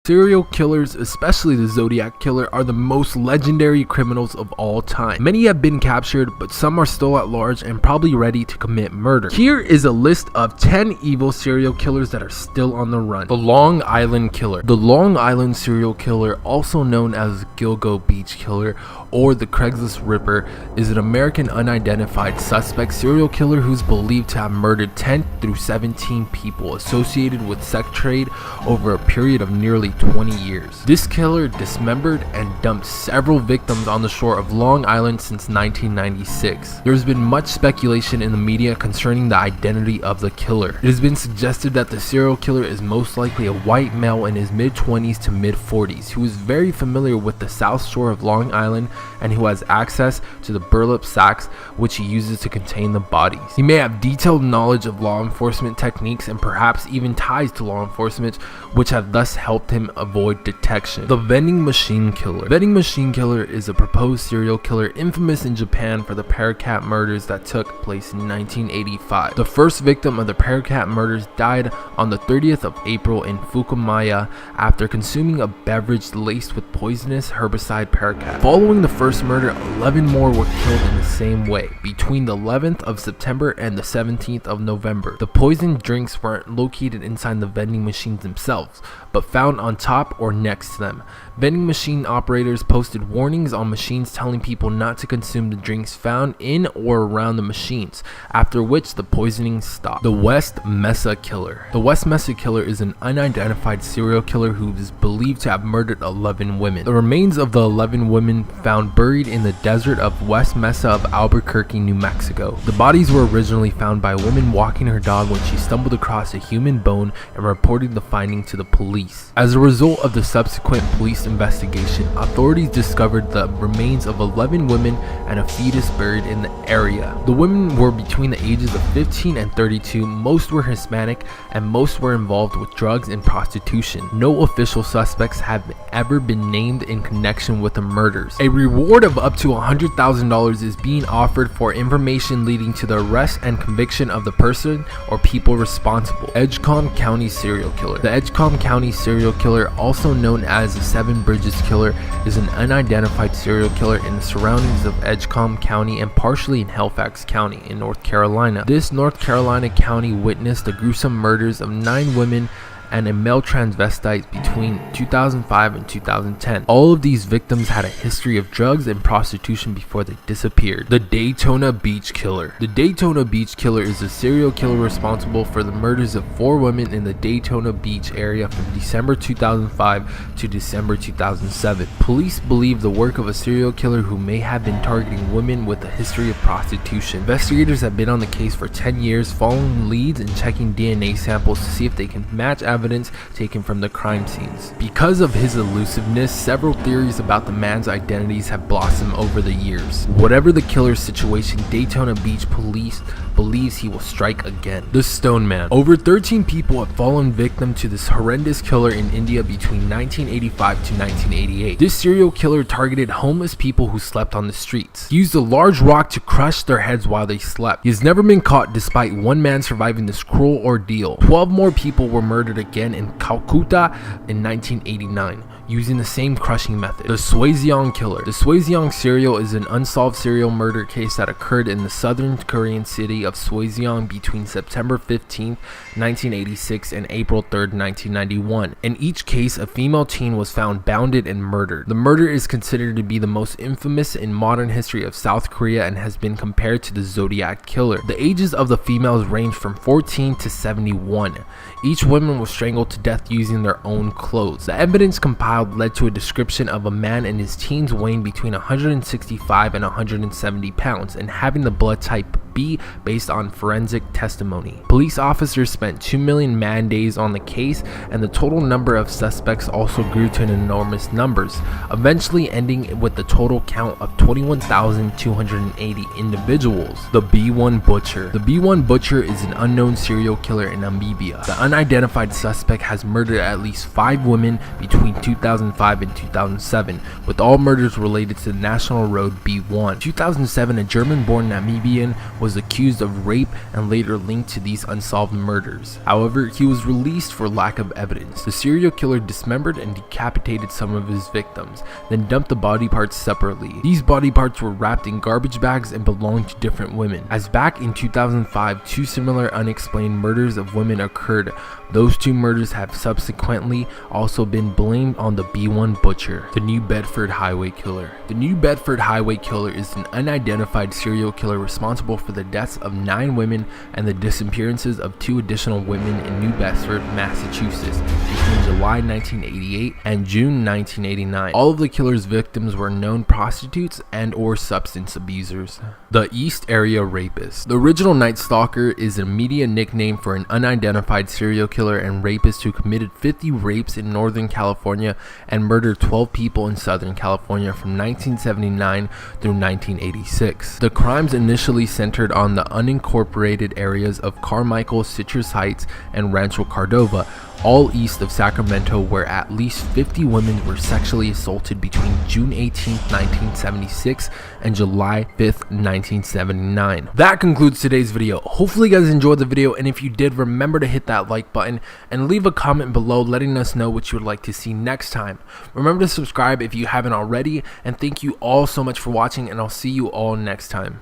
Serial killers, especially the Zodiac Killer, are the most legendary criminals of all time. Many have been captured, but some are still at large and probably ready to commit murder. Here is a list of 10 evil serial killers that are still on the run. The Long Island Killer. The Long Island serial killer, also known as Gilgo Beach Killer or the Craigslist Ripper, is an American unidentified suspect serial killer who's believed to have murdered 10 through 17 people associated with sex trade over a period of nearly 20 years. This killer dismembered and dumped several victims on the shore of Long Island since 1996. There has been much speculation in the media concerning the identity of the killer. It has been suggested that the serial killer is most likely a white male in his mid-20s to mid-40s who is very familiar with the south shore of Long Island and who has access to the burlap sacks which he uses to contain the bodies. He may have detailed knowledge of law enforcement techniques and perhaps even ties to law enforcement, which have thus helped him avoid detection. The Vending Machine Killer. Vending Machine Killer is a proposed serial killer infamous in Japan for the Paracat murders that took place in 1985. The first victim of the Paracat murders died on the 30th of April in Fukuoka after consuming a beverage laced with poisonous herbicide paraquat. Following the first murder, 11 more were killed in the same way between the 11th of September and the 17th of November. The poisoned drinks weren't located inside the vending machines themselves, but found on top or next to them. Vending machine operators posted warnings on machines telling people not to consume the drinks found in or around the machines, after which the poisoning stopped. The West Mesa Killer. The West Mesa Killer is an unidentified serial killer who is believed to have murdered 11 women. The remains of the 11 women found buried in the desert of West Mesa of Albuquerque, New Mexico. The bodies were originally found by a woman walking her dog when she stumbled across a human bone and reported the finding to the police. As a result of the subsequent police investigation, authorities discovered the remains of 11 women and a fetus buried in the area. The women were between the ages of 15 and 32, most were Hispanic, and most were involved with drugs and prostitution. No official suspects have ever been named in connection with the murders. A reward of up to $100,000 is being offered for information leading to the arrest and conviction of the person or people responsible. Edgecombe County Serial Killer. The Edgecombe County Serial Killer, also known as the Seven Bridges Killer, is an unidentified serial killer in the surroundings of Edgecombe County and partially in Halifax County in North Carolina. This North Carolina county witnessed the gruesome murders of 9 women and a male transvestite between 2005 and 2010. All of these victims had a history of drugs and prostitution before they disappeared. The Daytona Beach Killer. The Daytona Beach Killer is a serial killer responsible for the murders of 4 women in the Daytona Beach area from December 2005 to December 2007. Police believe the work of a serial killer who may have been targeting women with a history of prostitution. Investigators have been on the case for 10 years, following leads and checking DNA samples to see if they can match evidence taken from the crime scenes. Because of his elusiveness, several theories about the man's identities have blossomed over the years. Whatever the killer's situation, Daytona Beach police believes he will strike again. The Stone Man. Over 13 people have fallen victim to this horrendous killer in India between 1985 to 1988. This serial killer targeted homeless people who slept on the streets. He used a large rock to crush their heads while they slept. He has never been caught despite one man surviving this cruel ordeal. 12 more people were murdered again in Calcutta in 1989. Using the same crushing method. The Swaziong Killer. The Swaziong serial is an unsolved serial murder case that occurred in the southern Korean city of Swaziong between September 15, 1986 and April 3, 1991. In each case, a female teen was found bounded and murdered. The murder is considered to be the most infamous in modern history of South Korea and has been compared to the Zodiac Killer. The ages of the females range from 14 to 71. Each woman was strangled to death using their own clothes. The evidence compiled led to a description of a man in his teens weighing between 165 and 170 pounds and having the blood type B based on forensic testimony. Police officers spent 2 million man days on the case, and the total number of suspects also grew to an enormous numbers, eventually ending with the total count of 21,280 individuals. The B1 Butcher. The B1 Butcher is an unknown serial killer in Namibia. The unidentified suspect has murdered at least 5 women between 2005 and 2007, with all murders related to the National Road B1. In 2007, a German-born Namibian was was accused of rape and later linked to these unsolved murders. However, he was released for lack of evidence. The serial killer dismembered and decapitated some of his victims, then dumped the body parts separately. These body parts were wrapped in garbage bags and belonged to different women. As back in 2005, 2 similar unexplained murders of women occurred. Those 2 murders have subsequently also been blamed on the B1 Butcher, the New Bedford Highway Killer. The New Bedford Highway Killer is an unidentified serial killer responsible for the deaths of 9 women and the disappearances of 2 additional women in New Bedford, Massachusetts between July 1988 and June 1989. All of the killer's victims were known prostitutes and or substance abusers. The East Area Rapist. The original Night Stalker is a media nickname for an unidentified serial killer and rapist who committed 50 rapes in Northern California and murdered 12 people in Southern California from 1979 through 1986. The crimes initially centered on the unincorporated areas of Carmichael, Citrus Heights, and Rancho Cordova, all east of Sacramento, where at least 50 women were sexually assaulted between June 18, 1976 and July 5th, 1979. That concludes today's video. Hopefully you guys enjoyed the video, and if you did, remember to hit that like button and leave a comment below letting us know what you would like to see next time. Remember to subscribe if you haven't already, and thank you all so much for watching, and I'll see you all next time.